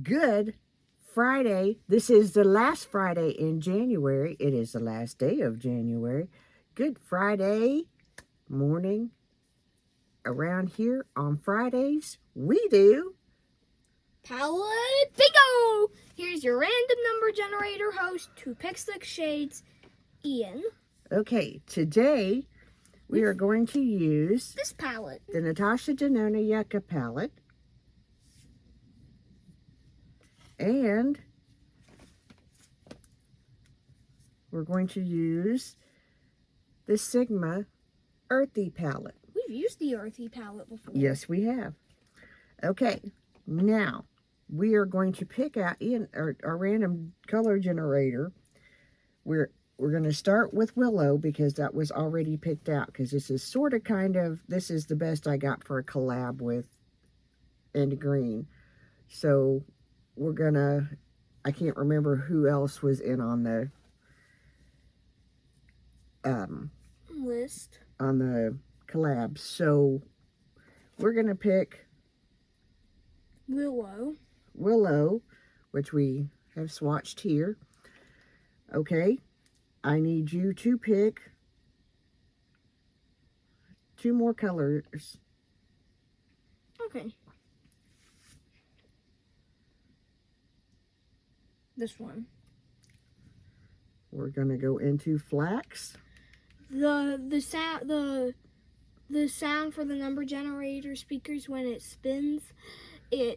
Good Friday. This is the last Friday in January. It is the last day of January. Good Friday morning. Around here on Fridays, we do Palette Bingo! Here's your random number generator host who picks the shades, Ian. Okay, today we are going to use this palette. The Natasha Denona Yucca palette. And we're going to use the Sigma Earthy palette. We've used the Earthy palette before. Yes, we have. Okay, now we are going to pick out in our random color generator. We're going to start with Willow because that was already picked out, because this is sort of this is the best I got for a collab with Andy Green. So we're going to, I can't remember who else was in on the list. On the collabs. So we're going to pick Willow, which we have swatched here. Okay, I need you to pick 2 more colors. Okay. This one. We're going to go into Flax. The sound for the number generator speakers when it spins, the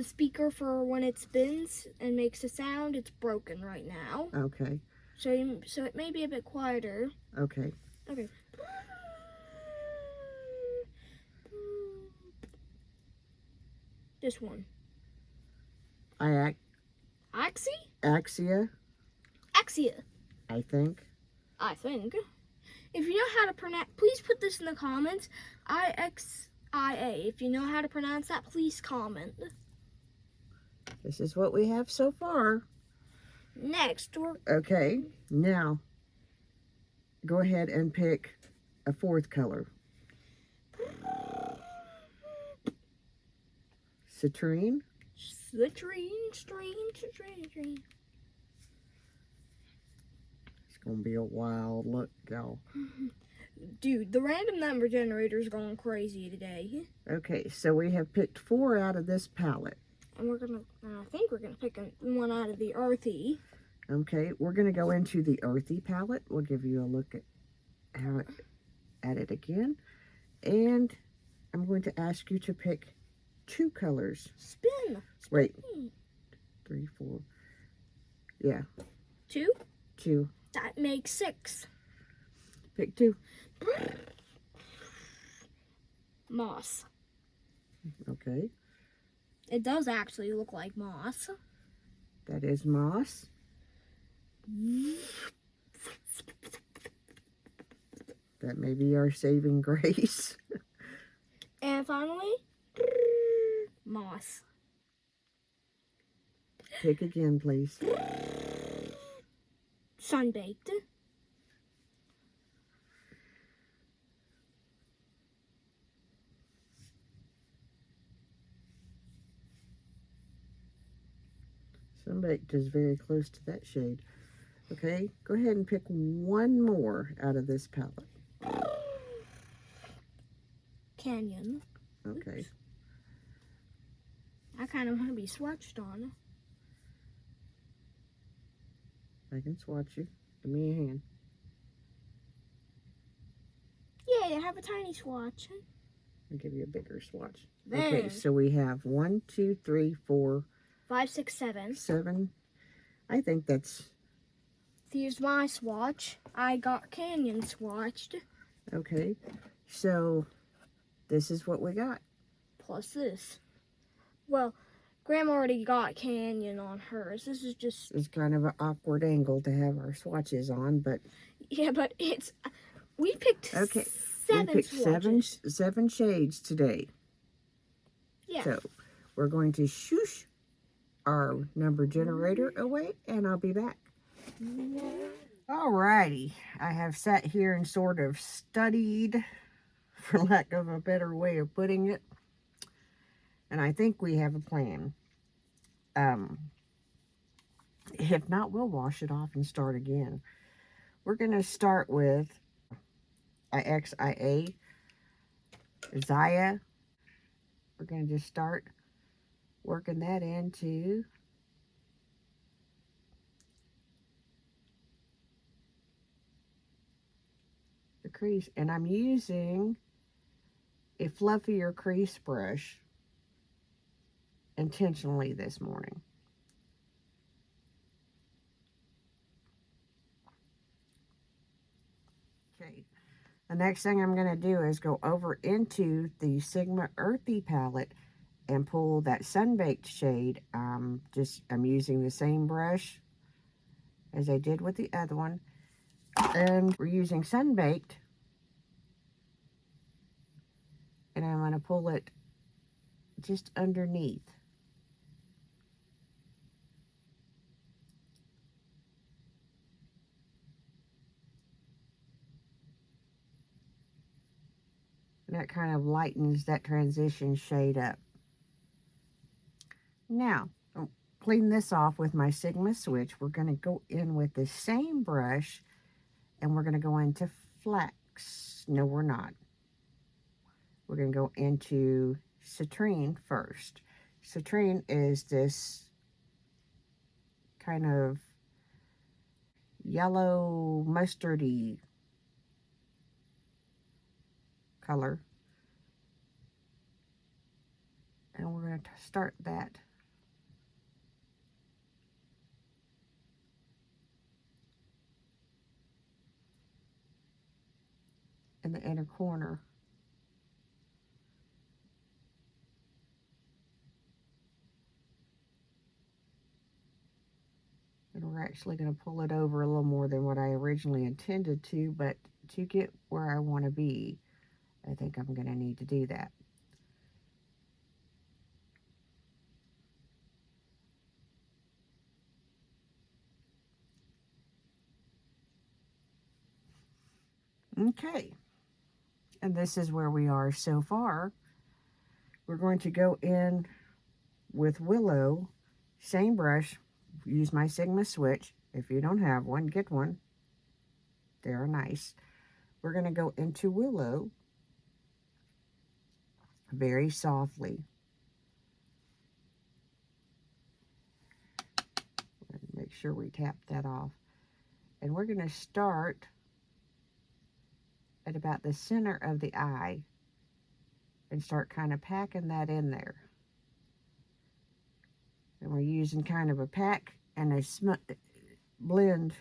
speaker for when it spins and makes a sound, it's broken right now. Okay. So it may be a bit quieter. Okay. Okay. This one. Axia, I think. If you know how to pronounce, please put this in the comments. IXIA. If you know how to pronounce that, please comment. This is what we have so far. Next, okay, now go ahead and pick a 4th color. Citrine. It's gonna be a wild look, y'all. Dude, the random number generator is going crazy today. Okay, so we have picked 4 out of this palette. And I think we're gonna pick one out of the Earthy. Okay, we're gonna go into the Earthy palette. We'll give you a look at it again. And I'm going to ask you to pick 2 colors. Spin. Wait. 3, 4. Yeah. 2? 2. That makes 6. Pick 2. Moss. Okay. It does actually look like moss. That is moss. That may be our saving grace. And finally, moss. Pick again, please. Sunbaked. Sunbaked is very close to that shade. Okay, go ahead and pick 1 more out of this palette. Canyon. Okay. Oops. I kind of want to be swatched on. I can swatch you. Give me a hand. Yeah, I have a tiny swatch. I'll give you a bigger swatch. There. Okay, so we have 1, 2, 3, 4, 5, 6, 7. 7. I think that's... Here's my swatch. I got Canyon swatched. Okay, so this is what we got. Plus this. Well, Grandma already got Canyon on hers. This is just... It's kind of an awkward angle to have our swatches on, but... Yeah, but it's... We picked okay. 7 we picked swatches. seven shades today. Yeah. So we're going to shoosh our number generator away, and I'll be back. Alrighty, I have sat here and sort of studied, for lack of a better way of putting it, and I think we have a plan. If not, we'll wash it off and start again. We're going to start with IXIA, Zaya. We're going to just start working that into the crease. And I'm using a fluffier crease brush intentionally this morning. Okay, the next thing I'm going to do is go over into the Sigma Earthy palette and pull that Sunbaked shade. I'm using the same brush as I did with the other one. And we're using Sunbaked. And I'm going to pull it just underneath. And that kind of lightens that transition shade up. Now, I'll clean this off with my Sigma switch. We're going to go in with the same brush and we're going to go into Flax. No, we're not. We're going to go into Citrine first. Citrine is this kind of yellow mustardy color. And we're going to start that in the inner corner. And we're actually going to pull it over a little more than what I originally intended to, but to get where I want to be, I think I'm going to need to do that. Okay, and this is where we are so far. We're going to go in with Willow, same brush, use my Sigma switch. If you don't have one, get one. They're nice. We're going to go into Willow very softly. Make sure we tap that off. And we're going to start at about the center of the eye and start kind of packing that in there. And we're using kind of a pack and a blend.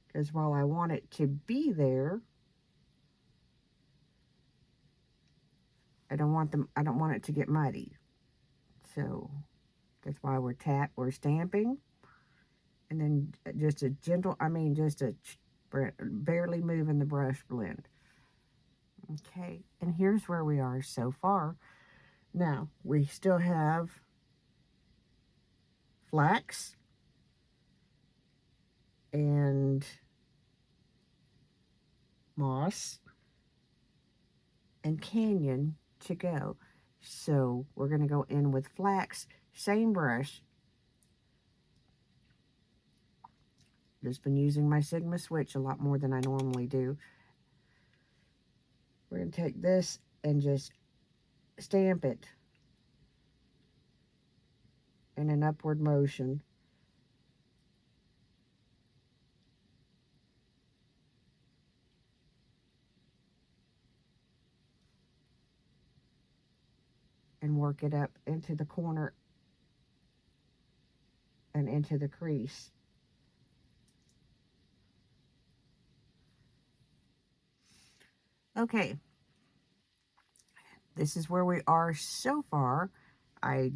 Because while I want it to be there, I don't want it to get muddy. So that's why we're stamping. And then just a gentle, barely moving the brush blend. Okay, and here's where we are so far. Now, we still have Flax and Moss and Canyon to go. So we're going to go in with Flax, same brush. Just been using my Sigma switch a lot more than I normally do. We're going to take this and just stamp it in an upward motion. And work it up into the corner and into the crease. Okay, this is where we are so far. I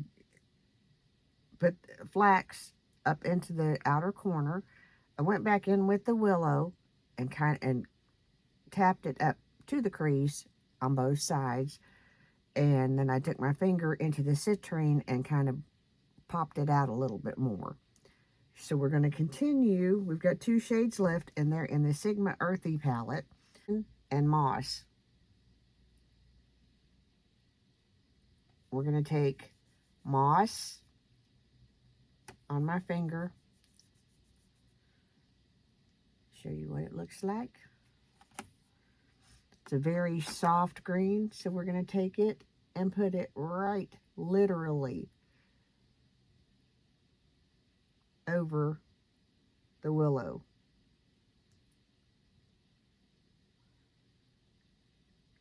put Flax up into the outer corner. I went back in with the Willow and tapped it up to the crease on both sides. And then I took my finger into the citrine and kind of popped it out a little bit more. So we're going to continue. We've got 2 shades left, and they're in the Sigma Earthy palette and Moss. we're going to take moss on my finger. Show you what it looks like. It's a very soft green, so we're going to take it and put it right, literally, over the willow.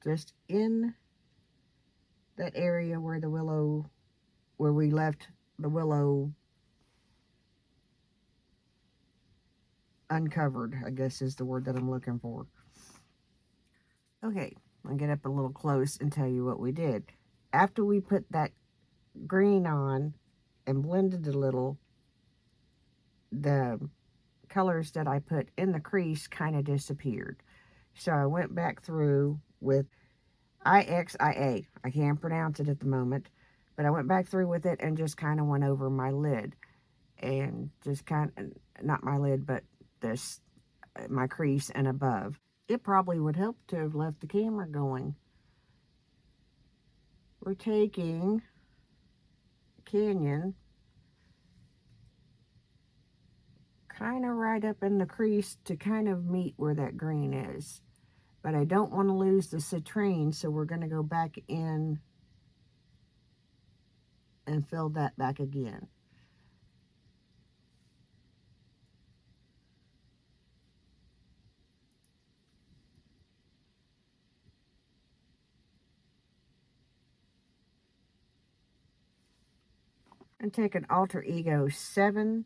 Just in that area where the willow, where we left the willow uncovered, I guess is the word that I'm looking for. Okay, I'll get up a little close and tell you what we did. After we put that green on and blended a little, the colors that I put in the crease kind of disappeared. So I went back through with IXIA. I can't pronounce it at the moment, but I went back through with it and just kind of went over my lid. And just kind of, not my lid, but this, my crease and above. It probably would help to have left the camera going. We're taking Canyon kind of right up in the crease to kind of meet where that green is. But I don't want to lose the citrine, so we're going to go back in and fill that back again. And take an Alter Ego 7.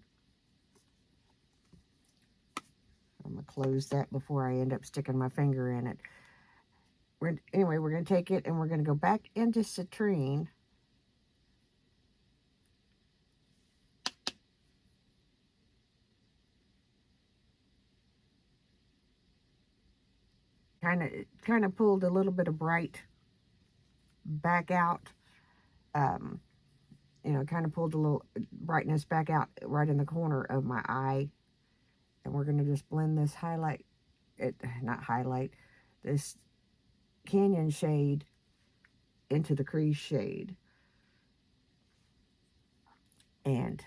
I'm going to close that before I end up sticking my finger in it. Anyway, we're going to take it and we're going to go back into citrine. Kind of pulled a little bit of bright back out. You know, kind of pulled a little brightness back out right in the corner of my eye. And we're going to just blend this this Canyon shade into the crease shade. And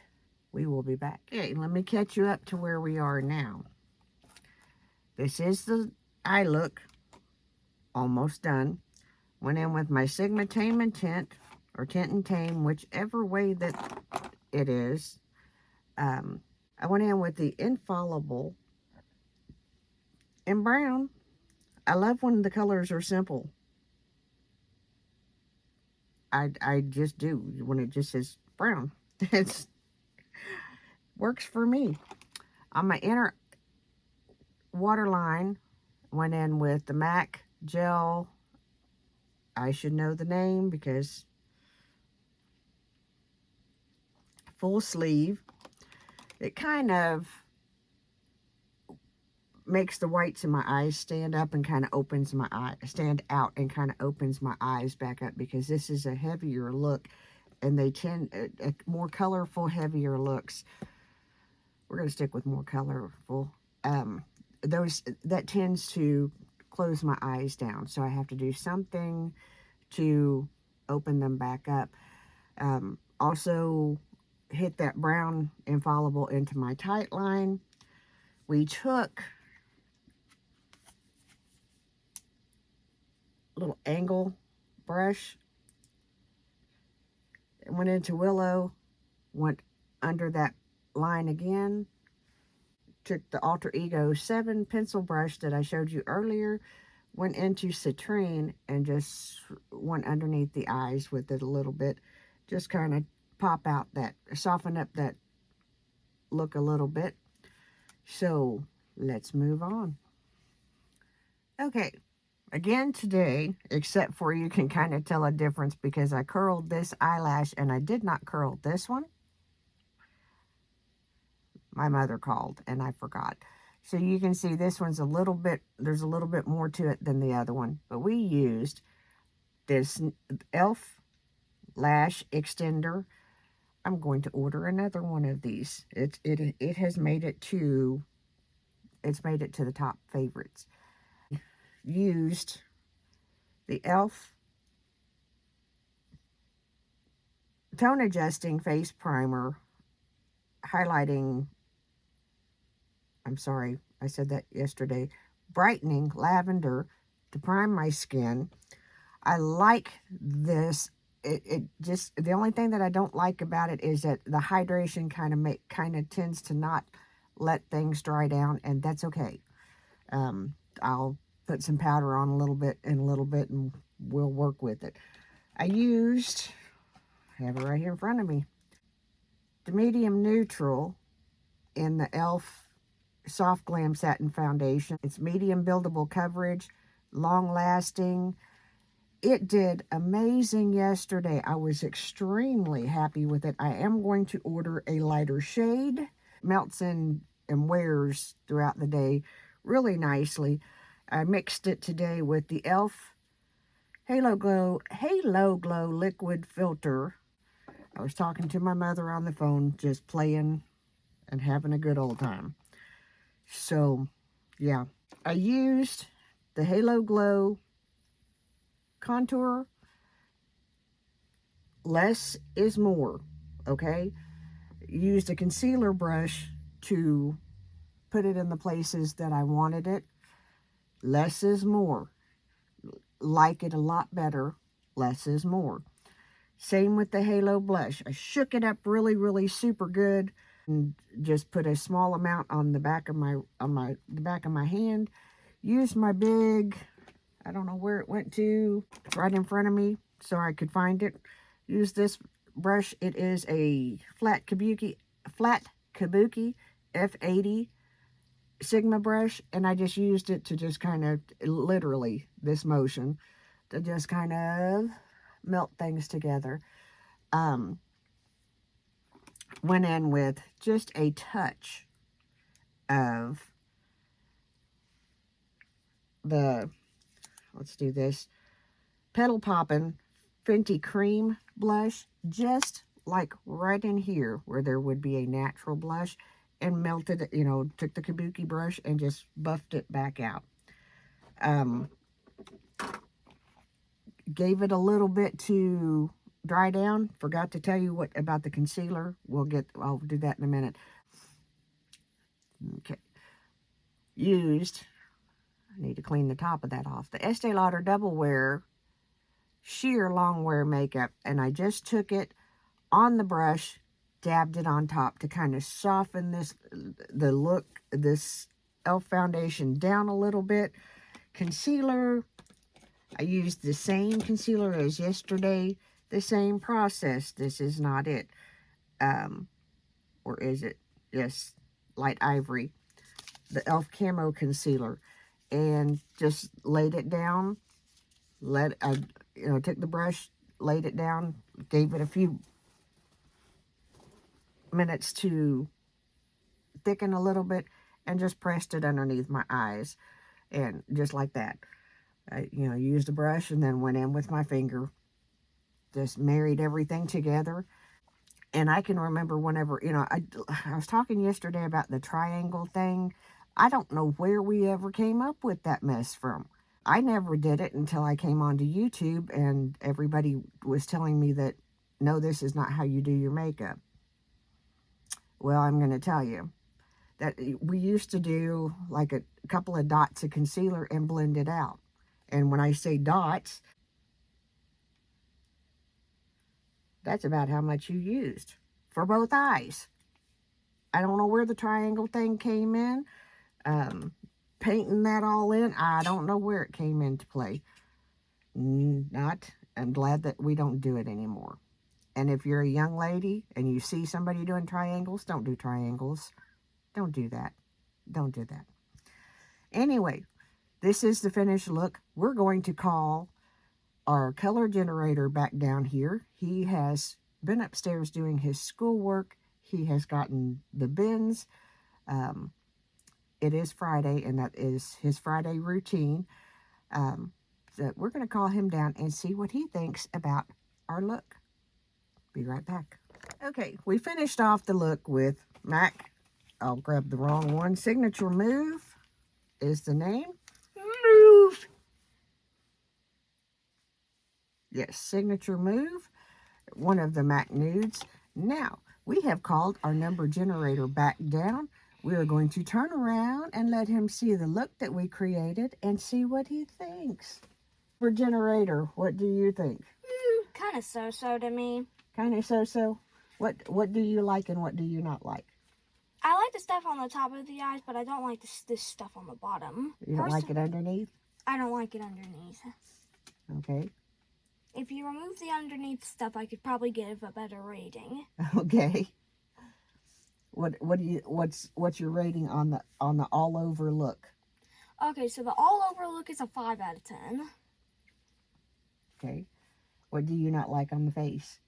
we will be back. Okay, let me catch you up to where we are now. This is the eye look. Almost done. Went in with my Sigma Tame and Tint, or Tint and Tame, whichever way that it is. I went in with the Infallible in brown. I love when the colors are simple. I just do, when it just says brown. It works for me. On my inner waterline, went in with the MAC Gel. I should know the name because full sleeve. It kind of makes the whites in my eyes stand up and kind of opens my eye, stand out and kind of opens my eyes back up, because this is a heavier look and they tend more colorful, heavier looks. We're going to stick with more colorful. That tends to close my eyes down, so I have to do something to open them back up. Also hit that brown Infallible into my tight line. We took a little angle brush and went into Willow, went under that line again, took the Alter Ego 7 pencil brush that I showed you earlier, went into Citrine and just went underneath the eyes with it a little bit, just kind of pop out that, soften up that look a little bit. So let's move on. Okay, again today, except for you can kind of tell a difference because I curled this eyelash and I did not curl this one. My mother called and I forgot. So you can see this one's a little bit, there's a little bit more to it than the other one. But we used this e.l.f. lash extender. I'm going to order another one of these. It has made it to, it's made it to the top favorites. Used the e.l.f. tone adjusting face primer, highlighting, I'm sorry, I said that yesterday, brightening lavender to prime my skin. I like this. It just, the only thing that I don't like about it is that the hydration kind of tends to not let things dry down, and that's okay. I'll put some powder on a little bit and a little bit, and we'll work with it. I used, I have it right here in front of me, the medium neutral in the e.l.f. Soft Glam Satin Foundation. It's medium buildable coverage, long lasting. It did amazing yesterday. I was extremely happy with it. I am going to order a lighter shade. Melts in and wears throughout the day really nicely. I mixed it today with the e.l.f. Halo Glow liquid filter. I was talking to my mother on the phone, just playing and having a good old time. So, yeah. I used the Halo Glow contour. Less is more, okay? Used a concealer brush to put it in the places that I wanted it. Less is more. Like it a lot better. Less is more. Same with the Halo blush. I shook it up really, really super good and just put a small amount on the back of the back of my hand. Used my big, I don't know where it went to. It's right in front of me so I could find it. Use this brush. It is a flat kabuki F80 Sigma brush, and I just used it to just kind of, literally this motion, to just kind of melt things together. Went in with just a touch of the, let's do this, Petal Poppin' Fenty Cream blush, just like right in here where there would be a natural blush, and melted it, took the kabuki brush and just buffed it back out. Gave it a little bit to dry down. Forgot to tell you what about the concealer. I'll do that in a minute. Okay. Used, I need to clean the top of that off, the Estee Lauder Double Wear Sheer Long Wear Makeup, and I just took it on the brush, dabbed it on top to kind of soften the look, this e.l.f. foundation down a little bit. Concealer, I used the same concealer as yesterday, the same process. This is not it. Or is it? Yes, Light Ivory, the e.l.f. Camo Concealer, and just laid it down. Took the brush, laid it down, gave it a few minutes to thicken a little bit, and just pressed it underneath my eyes, and just like that. I used a brush and then went in with my finger, just married everything together. And I can remember whenever, I was talking yesterday about the triangle thing. I don't know where we ever came up with that mess from. I never did it until I came onto YouTube and everybody was telling me that, no, this is not how you do your makeup. Well, I'm going to tell you that we used to do like a couple of dots of concealer and blend it out. And when I say dots, that's about how much you used for both eyes. I don't know where the triangle thing came in. Painting that all in, I don't know where it came into play. I'm glad that we don't do it anymore. And if you're a young lady and you see somebody doing triangles, don't do triangles. Don't do that. Don't do that. Anyway, this is the finished look. We're going to call our color generator back down here. He has been upstairs doing his schoolwork. He has gotten the bins. It is Friday, and that is his Friday routine. So we're going to call him down and see what he thinks about our look. Be right back. Okay, we finished off the look with MAC. I'll grab the wrong one. Signature Move is the name. Move! Yes, Signature Move. one of the MAC nudes. Now, we have called our number generator back down. We are going to turn around and let him see the look that we created and see what he thinks. For generator, what do you think? Kind of so-so to me. Kind of so-so. What do you like and what do you not like? I like the stuff on the top of the eyes, but I don't like this stuff on the bottom. You don't like it underneath? I don't like it underneath. Okay. If you remove the underneath stuff, I could probably give a better rating. Okay. What's your rating on the all over look? Okay, so the all over look is a 5 out of 10. Okay. What do you not like on the face?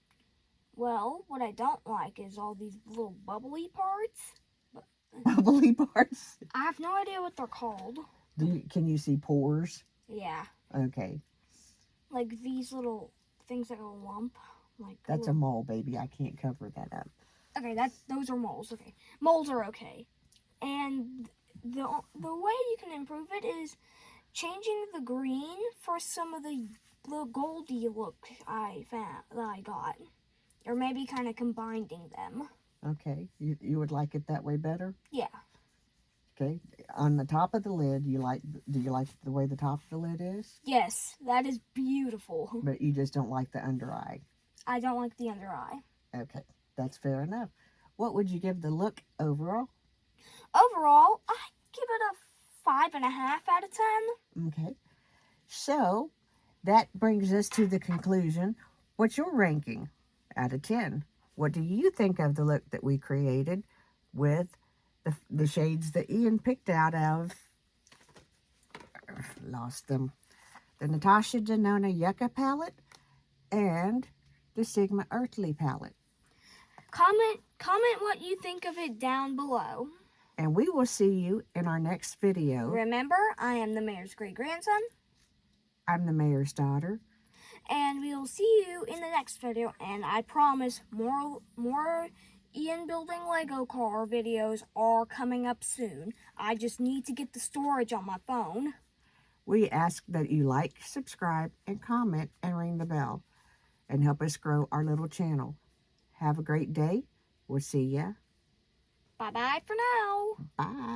Well, what I don't like is all these little bubbly parts. Bubbly parts? I have no idea what they're called. Can you see pores? Yeah. Okay. Like these little things that go lump. Like That's a mole, baby. I can't cover that up. Okay, those are moles. Okay, moles are okay. And the way you can improve it is changing the green for some of the goldy look I got, or maybe kind of combining them. Okay, you would like it that way better? Yeah. Okay, on the top of the lid, do you like the way the top of the lid is? Yes, that is beautiful. But you just don't like the under eye. I don't like the under eye. Okay, that's fair enough. What would you give the look overall? Overall, I give it a 5.5 out of 10. Okay, so that brings us to the conclusion. What's your ranking out of 10? What do you think of the look that we created with the shades that Ian picked out of, lost them, the Natasha Denona Yucca palette and the Sigma Earthly palette? Comment what you think of it down below. And we will see you in our next video. Remember, I am the mayor's great-grandson. I'm the mayor's daughter. And we will see you in the next video. And I promise more Ian building Lego car videos are coming up soon. I just need to get the storage on my phone. We ask that you like, subscribe, and comment, and ring the bell, and help us grow our little channel. Have a great day. We'll see ya. Bye-bye for now. Bye.